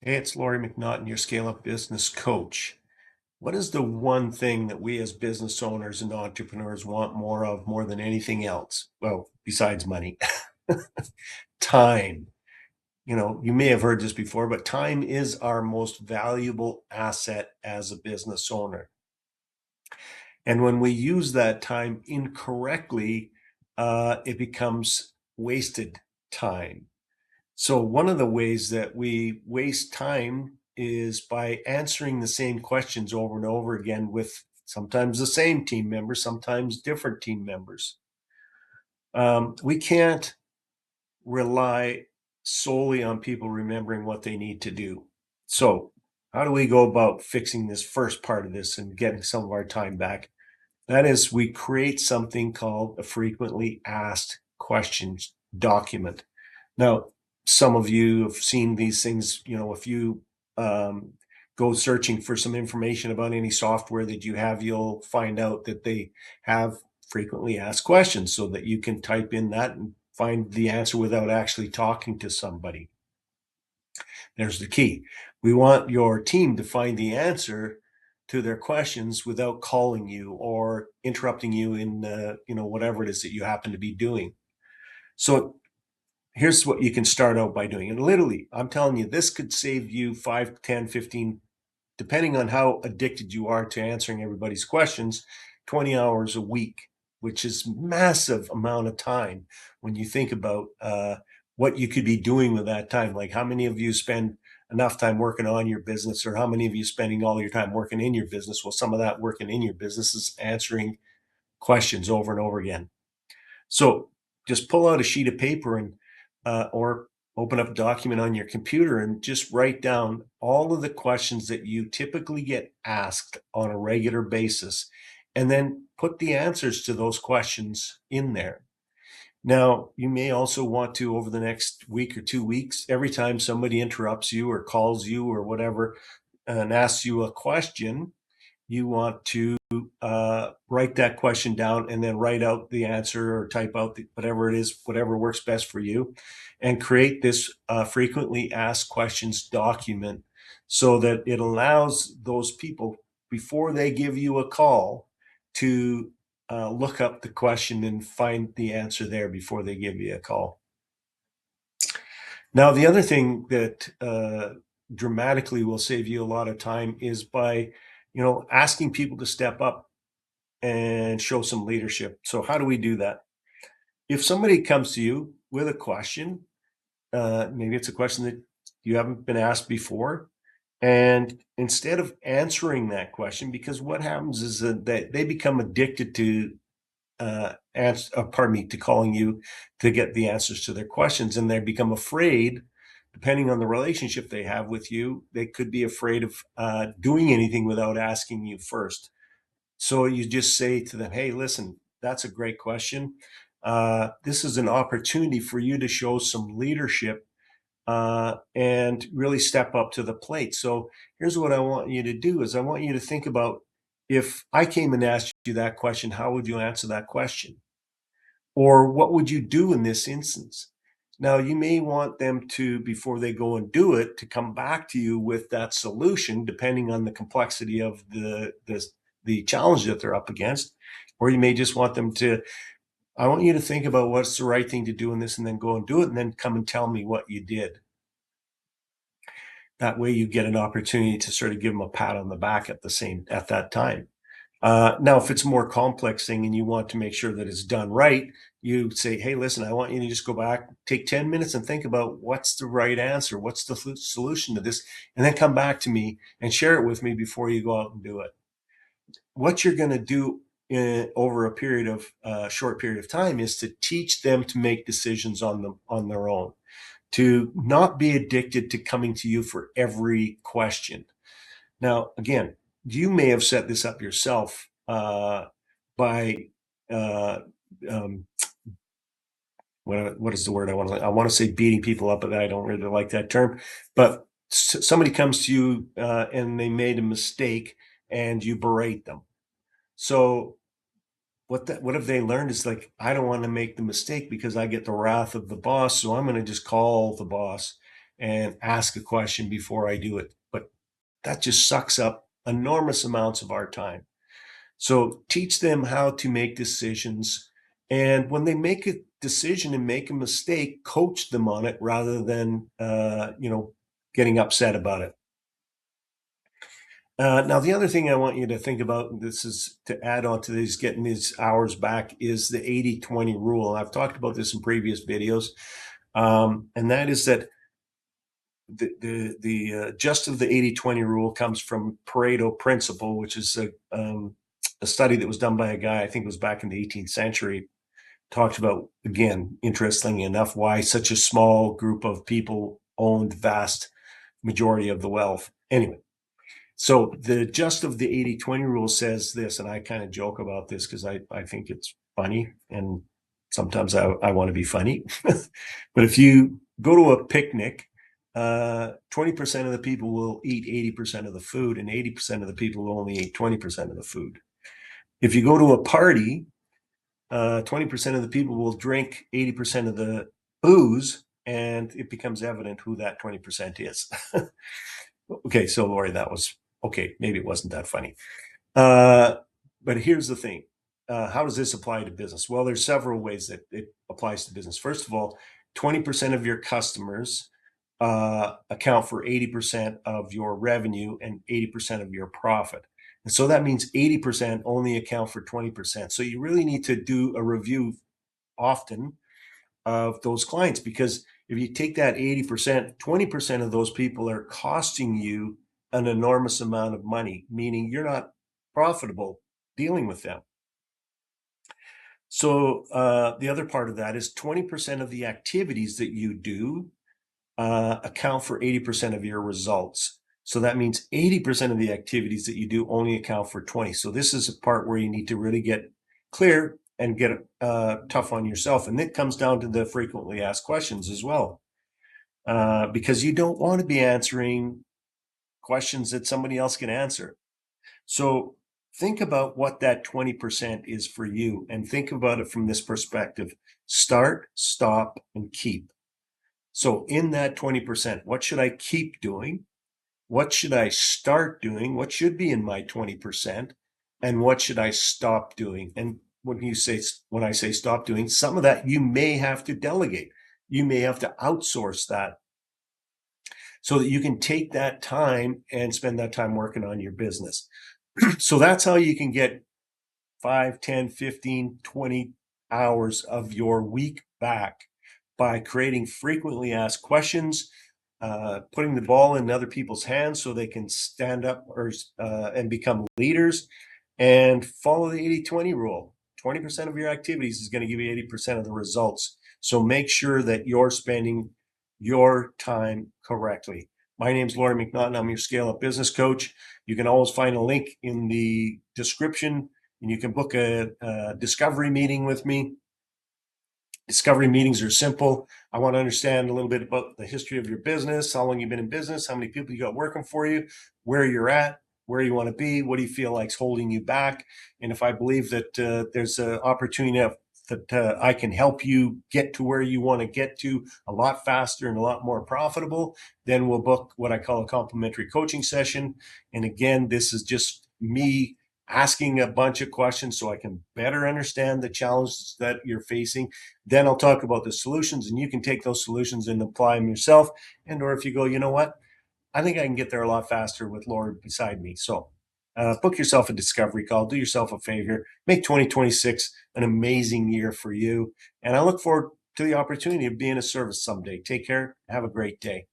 Hey, it's Laurie McNaughton, your Scale Up Business Coach. What is the one thing that we as business owners and entrepreneurs want more of more than anything else? Well, besides money, time. You may have heard this before, but time is our most valuable asset as a business owner. And when we use that time incorrectly, it becomes wasted time. So one of the ways that we waste time is by answering the same questions over and over again with sometimes the same team members, sometimes different team members. We can't rely solely on people remembering what they need to do. So how do we go about fixing this first part of this and getting some of our time back? That is, we create something called a frequently asked questions document. Now, some of you have seen these things, if you um, go searching for some information about any software that you have, you'll find out that they have frequently asked questions so that you can type in that and find the answer without actually talking to somebody. There's the key. We want your team to find the answer to their questions without calling you or interrupting you in whatever it is that you happen to be doing. So here's what you can start out by doing. And literally, I'm telling you, this could save you 5, 10, 15, depending on how addicted you are to answering everybody's questions, 20 hours a week, which is massive amount of time when you think about what you could be doing with that time. Like how many of you spend enough time working on your business, or how many of you spending all your time working in your business? Well, some of that working in your business is answering questions over and over again. So just pull out a sheet of paper and or open up a document on your computer and just write down all of the questions that you typically get asked on a regular basis, and then put the answers to those questions in there. Now, you may also want to, over the next week or 2 weeks, every time somebody interrupts you or calls you or whatever and asks you a question, you want to write that question down and then write out the answer or type out whatever it is, whatever works best for you, and create this frequently asked questions document so that it allows those people, before they give you a call, to look up the question and find the answer there before they give you a call. Now, the other thing that dramatically will save you a lot of time is by, asking people to step up and show some leadership. So how do we do that? If somebody comes to you with a question, maybe it's a question that you haven't been asked before, and instead of answering that question, because what happens is that they become addicted to to calling you to get the answers to their questions, and they become afraid. Depending on the relationship they have with you, they could be afraid of doing anything without asking you first. So you just say to them, hey, listen, that's a great question. This is an opportunity for you to show some leadership and really step up to the plate. So here's what I want you to do is I want you to think about, if I came and asked you that question, how would you answer that question? Or what would you do in this instance? Now, you may want them to, before they go and do it, to come back to you with that solution, depending on the complexity of the challenge that they're up against. Or you may just want them to, I want you to think about what's the right thing to do in this, and then go and do it, and then come and tell me what you did. That way you get an opportunity to sort of give them a pat on the back at that time. Now, if it's a more complex thing and you want to make sure that it's done right, you say, hey, listen, I want you to just go back, take 10 minutes and think about what's the right answer, what's the solution to this, and then come back to me and share it with me before you go out and do it. What you're going to do over a period of short period of time is to teach them to make decisions on their own, to not be addicted to coming to you for every question. Now, again, you may have set this up yourself by uh, um, what is the word I want to? I want to say beating people up, but I don't really like that term. But somebody comes to you and they made a mistake, and you berate them. So what have they learned is, like, I don't want to make the mistake because I get the wrath of the boss, so I'm going to just call the boss and ask a question before I do it. But that just sucks up enormous amounts of our time. So teach them how to make decisions. And when they make a decision and make a mistake, coach them on it rather than, getting upset about it. Now, the other thing I want you to think about, and this is to add on to these, getting these hours back, is the 80-20 rule. I've talked about this in previous videos. And that is that the just of the 80-20 rule comes from Pareto principle, which is a study that was done by a guy, I think it was back in the 18th century, talked about, again, interestingly enough, why such a small group of people owned vast majority of the wealth. Anyway, so the just of the 80-20 rule says this, and I kind of joke about this because I think it's funny, and sometimes I want to be funny. But if you go to a picnic, 20% of the people will eat 80% of the food, and 80% of the people will only eat 20% of the food. If you go to a party, 20% of the people will drink 80% of the booze, and it becomes evident who that 20% is. Okay, so Lori, that was okay. Maybe it wasn't that funny. But here's the thing. How does this apply to business? Well, there's several ways that it applies to business. First of all, 20% of your customers account for 80% of your revenue and 80% of your profit. And so that means 80% only account for 20%. So you really need to do a review often of those clients, because if you take that 80%, 20% of those people are costing you an enormous amount of money, meaning you're not profitable dealing with them. So the other part of that is 20% of the activities that you do account for 80% of your results. So that means 80% of the activities that you do only account for 20. So this is a part where you need to really get clear and get tough on yourself. And it comes down to the frequently asked questions as well, because you don't want to be answering questions that somebody else can answer. So think about what that 20% is for you, and think about it from this perspective: start, stop, and keep. So in that 20%, what should I keep doing? What should I start doing? What should be in my 20%? And what should I stop doing? And when I say stop doing, some of that you may have to delegate. You may have to outsource that so that you can take that time and spend that time working on your business. So that's how you can get 5, 10, 15, 20 hours of your week back, by creating frequently asked questions, putting the ball in other people's hands so they can stand up and become leaders, and follow the 80-20 rule. 20% of your activities is going to give you 80% of the results. So make sure that you're spending your time correctly. My name's Laurie McNaughton. I'm your Scale Up Business Coach. You can always find a link in the description, and you can book a discovery meeting with me. Discovery meetings are simple. I want to understand a little bit about the history of your business, how long you've been in business, how many people you got working for you, where you're at, where you want to be, what do you feel like's holding you back. And if I believe that there's an opportunity that I can help you get to where you want to get to a lot faster and a lot more profitable, then we'll book what I call a complimentary coaching session. And again, this is just me asking a bunch of questions so I can better understand the challenges that you're facing. Then I'll talk about the solutions, and you can take those solutions and apply them yourself. And or if you go, you know what, I think I can get there a lot faster with Laura beside me. So book yourself a discovery call, do yourself a favor, make 2026 an amazing year for you. And I look forward to the opportunity of being of service someday. Take care. Have a great day.